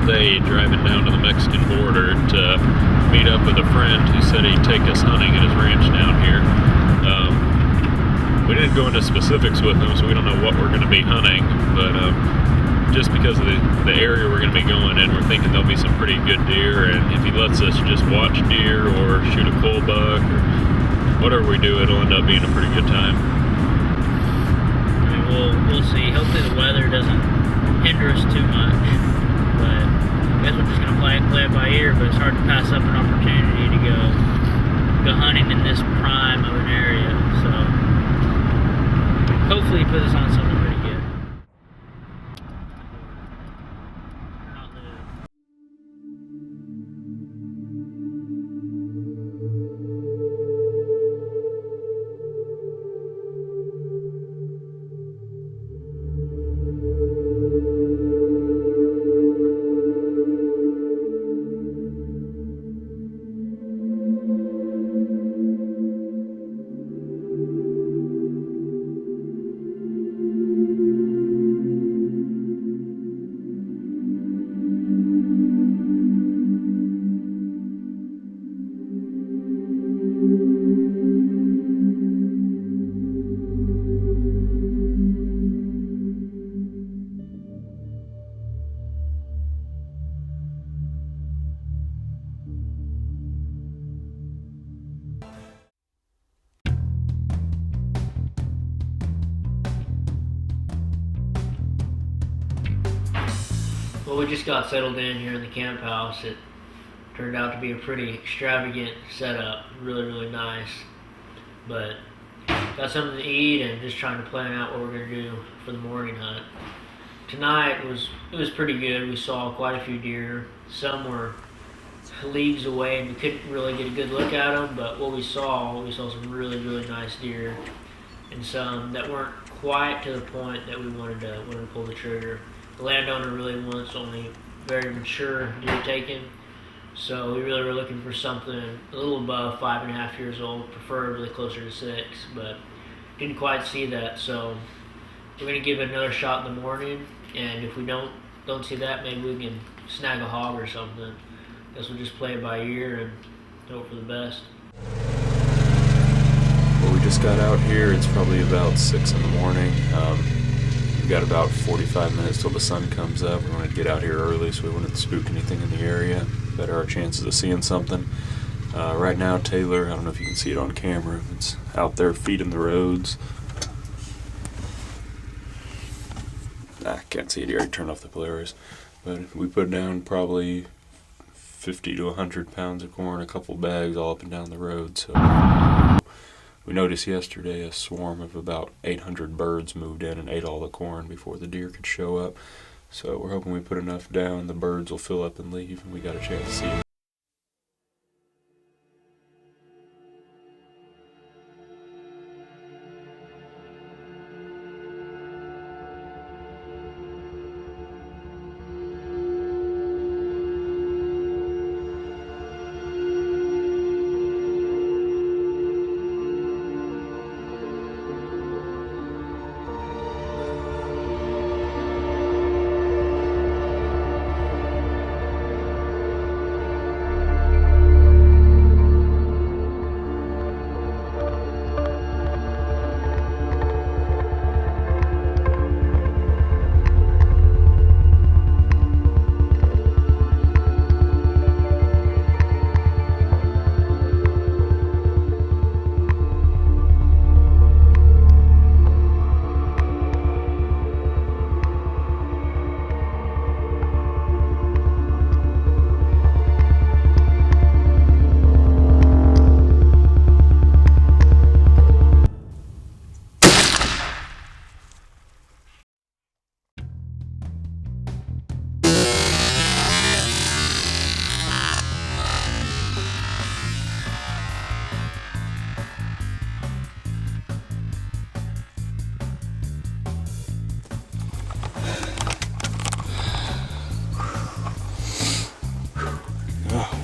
day driving down to the Mexican border to meet up with a friend who said he'd take us hunting at his ranch down here. We didn't go into specifics with him, so we don't know what we're going to be hunting, but just because of the area we're going to be going in, we're thinking there'll be some pretty good deer, and if he lets us just watch deer or shoot a bull buck or whatever we do, it'll end up being a pretty good time. I mean, we'll see. Hopefully the weather doesn't hinder us too much, but I guess we're just going to play it by ear, but it's hard to pass up an opportunity to go hunting in this prime of an area, so hopefully he puts us on something pretty good. Well, we just got settled in here in the camp house. It turned out to be a pretty extravagant setup, really, really nice. But got something to eat and just trying to plan out what we're going to do for the morning hunt. Tonight it was pretty good. We saw quite a few deer. Some were leagues away and we couldn't really get a good look at them, but what we saw some really, really nice deer and some that weren't quite to the point that we wanted to pull the trigger. The landowner really wants only very mature deer taken, so we really were looking for something a little above 5.5 years old, preferably closer to 6, but didn't quite see that. So we're gonna give it another shot in the morning, and if we don't see that, maybe we can snag a hog or something. Guess we'll just play it by ear and hope for the best. Well, we just got out here. It's probably about 6 in the morning. We've got about 45 minutes till the sun comes up. We wanted to get out here early so we wouldn't spook anything in the area, better our chances of seeing something. Right now, Taylor, I don't know if you can see it on camera, it's out there feeding the roads. I can't see it here, I turned off the Polaris. But we put down probably 50 to 100 pounds of corn, a couple bags all up and down the road. So we noticed yesterday a swarm of about 800 birds moved in and ate all the corn before the deer could show up. So we're hoping we put enough down, the birds will fill up and leave, and we got a chance to see it.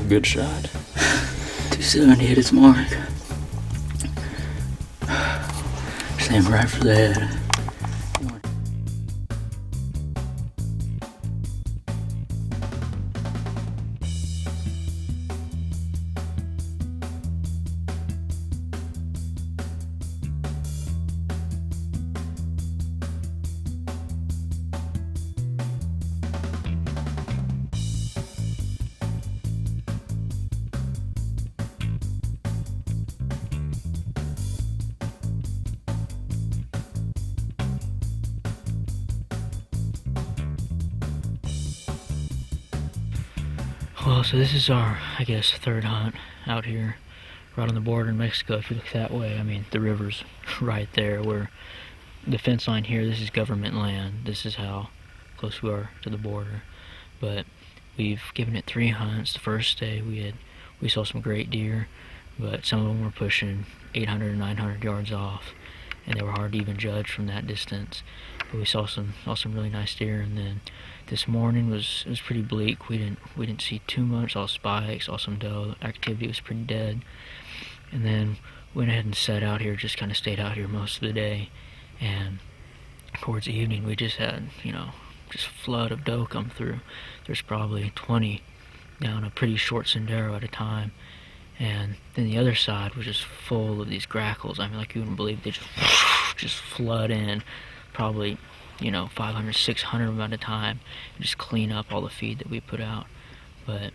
Good shot. Too soon to hit its mark. Same right for that. Well, so this is our, I guess, third hunt out here, right on the border in Mexico. If you look that way, I mean, the river's right there. Where the fence line here, this is government land. This is how close we are to the border. But we've given it 3 hunts. The first day we saw some great deer, but some of them were pushing 800 and 900 yards off, and they were hard to even judge from that distance. But we saw some really nice deer, and then this morning was pretty bleak. We didn't see too much. Saw spikes, saw some doe. Activity was pretty dead, and then went ahead and set out here. Just kind of stayed out here most of the day, and towards the evening we just had just flood of doe come through. There's probably 20 down a pretty short sendero at a time, and then the other side was just full of these grackles. I mean, like you wouldn't believe, they just flood in, probably 500, 600 of them at a time, and just clean up all the feed that we put out. But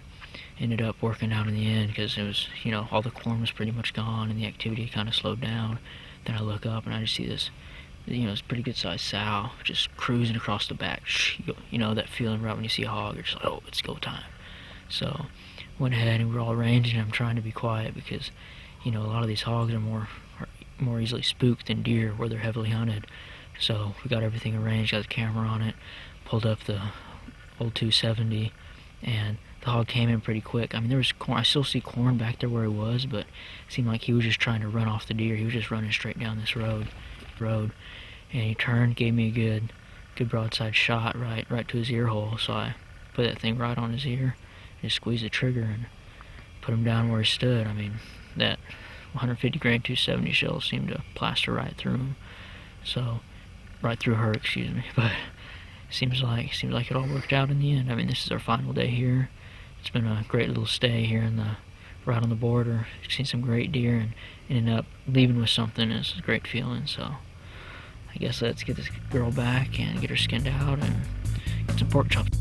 ended up working out in the end, because it was all the corn was pretty much gone and the activity kind of slowed down. Then I look up and I just see this it's pretty good sized sow just cruising across the back. That feeling right when you see a hog, you're just like, oh, it's go time. So went ahead and we're all ranging. I'm trying to be quiet because a lot of these hogs are more easily spooked than deer where they're heavily hunted. So we got everything arranged, got the camera on it, pulled up the old 270, and the hog came in pretty quick. I mean, there was corn. I still see corn back there where he was, but it seemed like he was just trying to run off the deer. He was just running straight down this road, and he turned, gave me a good broadside shot right to his ear hole. So I put that thing right on his ear, just squeezed the trigger and put him down where he stood. I mean, that 150 grain 270 shell seemed to plaster right through him. So right through her, excuse me. But seems like it all worked out in the end. I mean, this is our final day here. It's been a great little stay here right on the border. Seen some great deer, and ending up leaving with something is a great feeling. So I guess let's get this girl back and get her skinned out and get some pork chops.